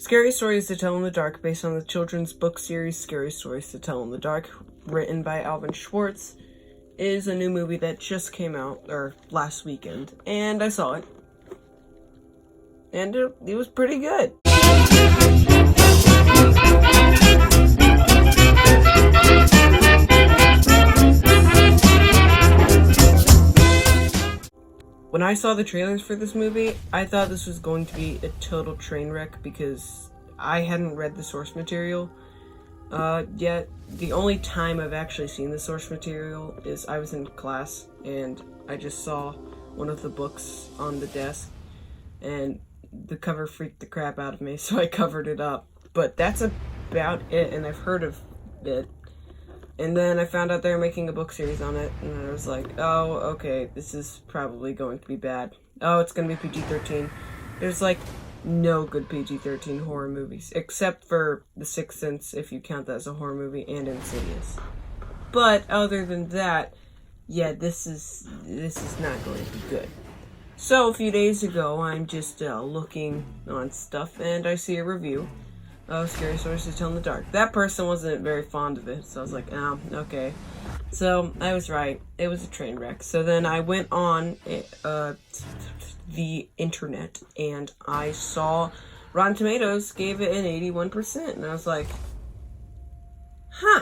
Scary Stories to Tell in the Dark, based on the children's book series Scary Stories to Tell in the Dark, written by Alvin Schwartz, is a new movie that just came out, or last weekend, and I saw it. And it was pretty good. When I saw the trailers for this movie, I thought this was going to be a total train wreck because I hadn't read the source material yet. The only time I've actually seen the source material is I was in class and I just saw one of the books on the desk and the cover freaked the crap out of me, so I covered it up. But that's about it, and I've heard of it. And then I found out they were making a book series on it, and I was like, oh, okay, this is probably going to be bad. Oh, it's going to be PG-13. There's, like, no good PG-13 horror movies, except for The Sixth Sense, if you count that as a horror movie, and Insidious. But other than that, yeah, this is not going to be good. So, a few days ago, I'm just looking on stuff, and I see a review of Scary Stories to Tell in the Dark. That person wasn't very fond of it, so I was like, oh, okay. So, I was right. It was a train wreck. So then I went on the internet, and I saw Rotten Tomatoes gave it an 81%, and I was like, huh,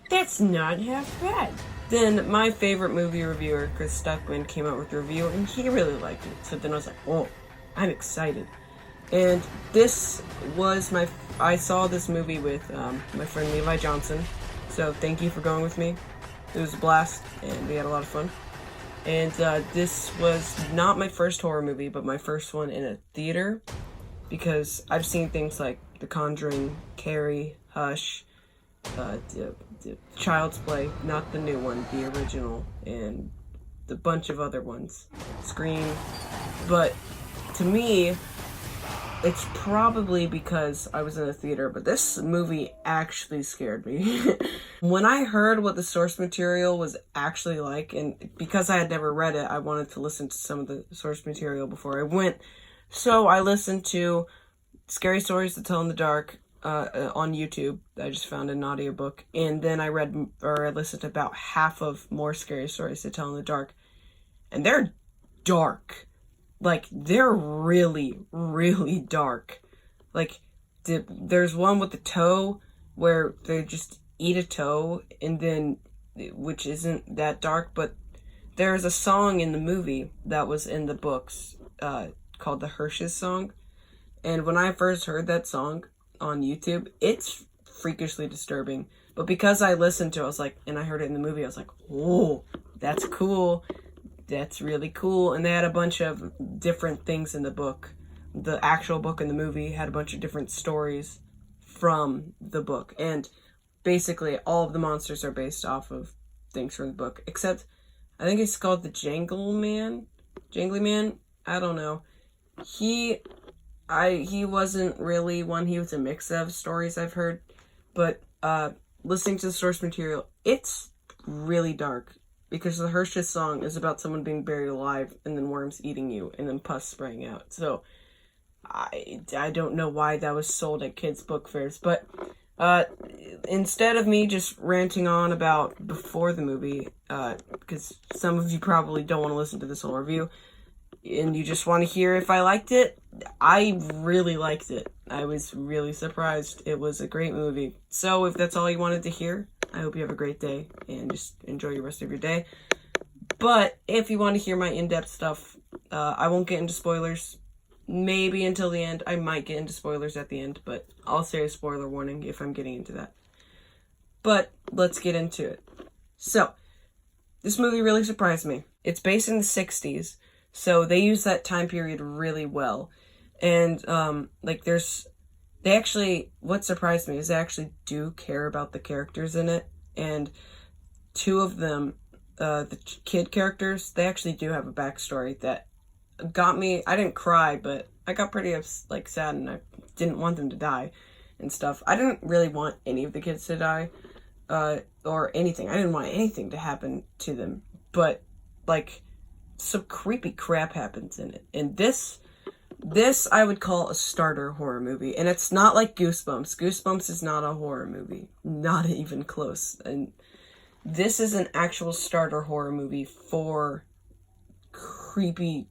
that's not half bad. Then my favorite movie reviewer, Chris Stuckman, came out with a review, and he really liked it. So then I was like, oh, I'm excited. And this was I saw this movie with my friend Levi Johnson, so thank you for going with me. It was a blast, and we had a lot of fun. And this was not my first horror movie, but my first one in a theater, because I've seen things like The Conjuring, Carrie, Hush, the Child's Play, not the new one, the original, and a bunch of other ones, Scream. But to me, it's probably because I was in a theater, but this movie actually scared me. When I heard what the source material was actually like, and because I had never read it, I wanted to listen to some of the source material before I went. So I listened to Scary Stories to Tell in the Dark on YouTube. I just found an audiobook, and then I listened to about half of More Scary Stories to Tell in the Dark, and they're dark. Like, they're really, really dark. Like, there's one with the toe where they just eat a toe, and then, which isn't that dark, but there's a song in the movie that was in the books called the Hershes song. And when I first heard that song on YouTube, it's freakishly disturbing. But because I listened to it, I was like, and I heard it in the movie, I was like, oh, that's cool. That's really cool. And they had a bunch of different things in the book. The actual book and the movie had a bunch of different stories from the book. And basically, all of the monsters are based off of things from the book. Except, I think it's called the Jangly Man? I don't know. He wasn't really one. He was a mix of stories I've heard. But listening to the source material, it's really dark. Because the Hershes song is about someone being buried alive and then worms eating you and then pus spraying out. So, I don't know why that was sold at kids' book fairs. But instead of me just ranting on about before the movie, because some of you probably don't want to listen to this whole review, and you just want to hear if I liked it, I really liked it. I was really surprised. It was a great movie. So if that's all you wanted to hear, I hope you have a great day and just enjoy the rest of your day. But if you want to hear my in-depth stuff, I won't get into spoilers. Maybe until the end. I might get into spoilers at the end, but I'll say a spoiler warning if I'm getting into that. But let's get into it. So, this movie really surprised me. It's based in the 60s, so they use that time period really well. And, what surprised me is they actually do care about the characters in it, and two of them, the kid characters, they actually do have a backstory that got me. I didn't cry, but I got pretty sad, and I didn't want them to die and stuff. I didn't really want any of the kids to die, or anything. I didn't want anything to happen to them, but some creepy crap happens in it, and this This I would call a starter horror movie, and it's not like Goosebumps. Goosebumps is not a horror movie, not even close. And this is an actual starter horror movie for creepy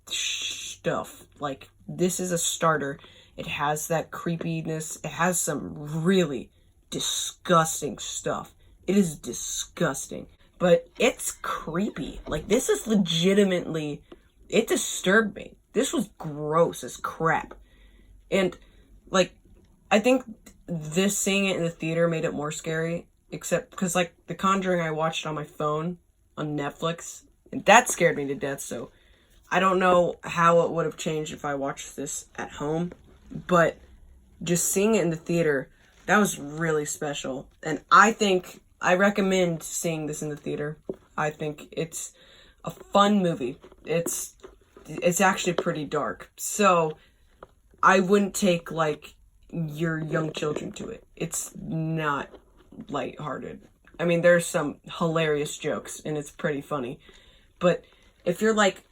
stuff. Like, this is a starter. It has that creepiness. It has some really disgusting stuff. It is disgusting, but it's creepy. Like, this is legitimately, it disturbed me. This was gross as crap. And, like, I think this, seeing it in the theater made it more scary, except because, like, The Conjuring I watched on my phone on Netflix, and that scared me to death, so I don't know how it would have changed if I watched this at home, but just seeing it in the theater, that was really special. And I recommend seeing this in the theater. I think it's a fun movie. It's actually pretty dark. So I wouldn't take, like, your young children to it. It's not lighthearted. I mean, there's some hilarious jokes, and it's pretty funny. But if you're, like,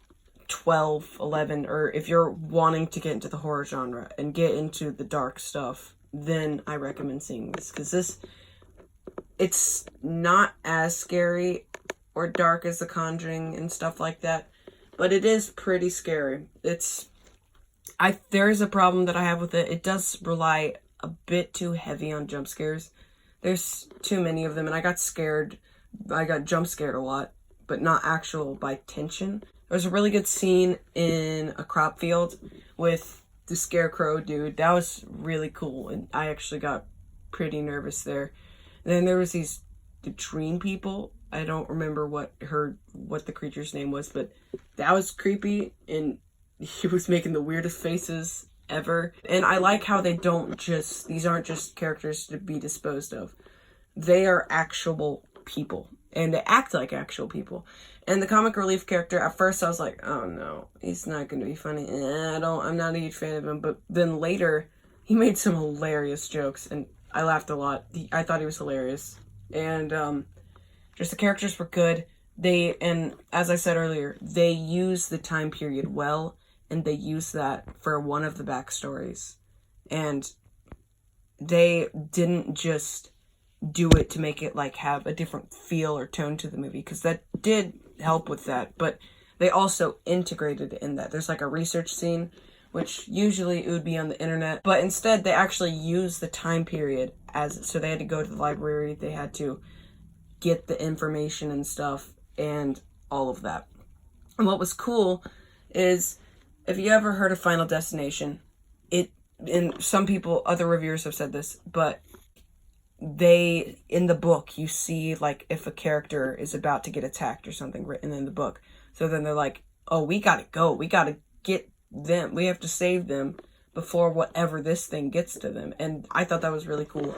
12, 11, or if you're wanting to get into the horror genre and get into the dark stuff, then I recommend seeing this. Because it's not as scary or dark as The Conjuring and stuff like that, but it is pretty scary. There is a problem that I have with it. It does rely a bit too heavy on jump scares. There's too many of them, and I got scared. I got jump scared a lot, but not actual by tension. There's a really good scene in a crop field with the scarecrow dude. That was really cool, and I actually got pretty nervous there. And then there was the dream people. I don't remember what the creature's name was, but that was creepy, and he was making the weirdest faces ever. And I like how these aren't just characters to be disposed of. They are actual people, and they act like actual people. And the comic relief character, at first I was like, oh no, he's not going to be funny. I'm not a huge fan of him. But then later, he made some hilarious jokes, and I laughed a lot. I thought he was hilarious. And just the characters were good. And as I said earlier, they use the time period well, and they use that for one of the backstories. And they didn't just do it to make it, like, have a different feel or tone to the movie, because that did help with that, but they also integrated it in that. There's, like, a research scene, which usually it would be on the internet, but instead they actually use the time period so they had to go to the library, they had to get the information and stuff, and all of that. And what was cool is, if you ever heard of Final Destination, and some people, other reviewers have said this, but in the book, you see, like, if a character is about to get attacked or something written in the book. So then they're like, oh, we gotta go. We gotta get them. We have to save them before whatever this thing gets to them. And I thought that was really cool.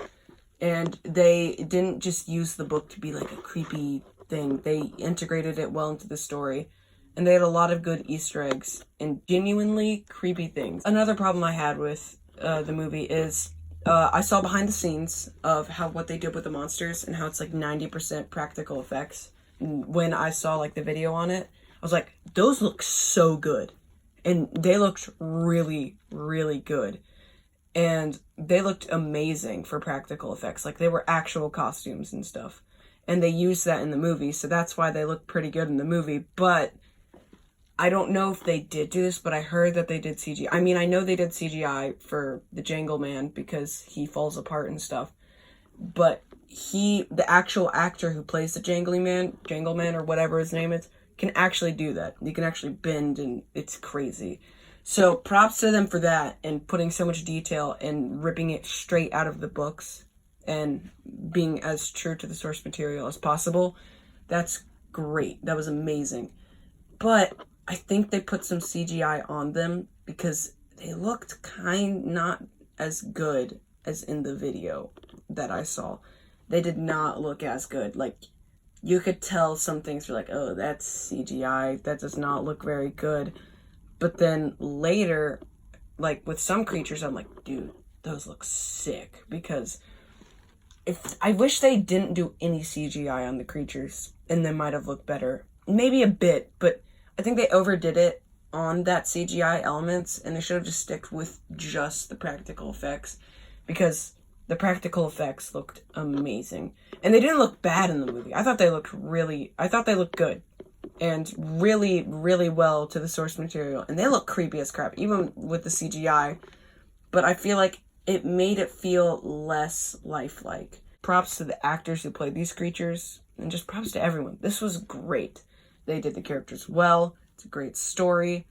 And they didn't just use the book to be, like, a creepy thing. They integrated it well into the story. And they had a lot of good Easter eggs and genuinely creepy things. Another problem I had with the movie is I saw behind the scenes of what they did with the monsters and how it's like 90% practical effects. And when I saw, like, the video on it, I was like, those look so good. And they looked really, really good. And they looked amazing for practical effects. Like, they were actual costumes and stuff. And they used that in the movie, so that's why they look pretty good in the movie. But I don't know if they did do this, but I heard that they did CGI. I mean, I know they did CGI for the Jangle Man because he falls apart and stuff. But the actual actor who plays the Jangle Man, or whatever his name is, can actually do that. He can actually bend, and it's crazy. So props to them for that, and putting so much detail and ripping it straight out of the books and being as true to the source material as possible. That's great. That was amazing. But I think they put some CGI on them because they looked not as good as in the video that I saw. They did not look as good. Like, you could tell some things were like, oh, that's CGI. That does not look very good. But then later, like, with some creatures, I'm like, dude, those look sick. Because I wish they didn't do any CGI on the creatures, and they might have looked better. Maybe a bit, but I think they overdid it on that CGI elements, and they should have just stuck with just the practical effects, because the practical effects looked amazing. And they didn't look bad in the movie. I thought they looked good. And really, really well to the source material. And they look creepy as crap, even with the CGI. But I feel like it made it feel less lifelike. Props to the actors who played these creatures, and just props to everyone. This was great. They did the characters well. It's a great story.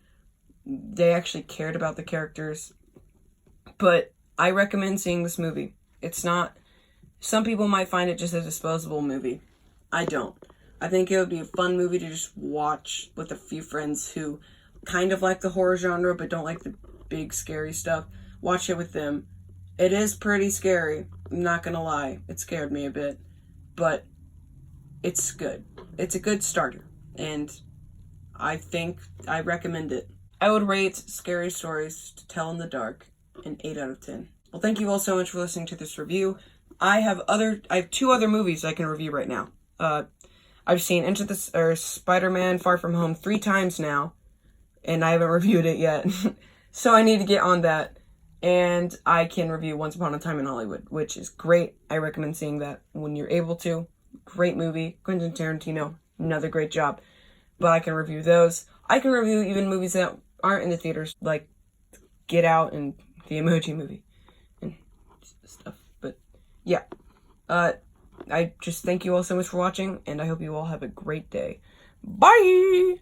They actually cared about the characters. But I recommend seeing this movie. It's not... Some people might find it just a disposable movie. I don't. I think it would be a fun movie to just watch with a few friends who kind of like the horror genre but don't like the big scary stuff. Watch it with them. It is pretty scary. I'm not gonna lie. It scared me a bit. But it's good. It's a good starter. And I think I recommend it. I would rate Scary Stories to Tell in the Dark an 8 out of 10. Well, thank you all so much for listening to this review. I have 2 other movies I can review right now. I've seen Spider-Man Far From Home 3 times now, and I haven't reviewed it yet. So I need to get on that. And I can review Once Upon a Time in Hollywood, which is great. I recommend seeing that when you're able to. Great movie. Quentin Tarantino, another great job. But I can review those. I can review even movies that aren't in the theaters, like Get Out and the Emoji Movie and stuff. But yeah. I just thank you all so much for watching, and I hope you all have a great day. Bye!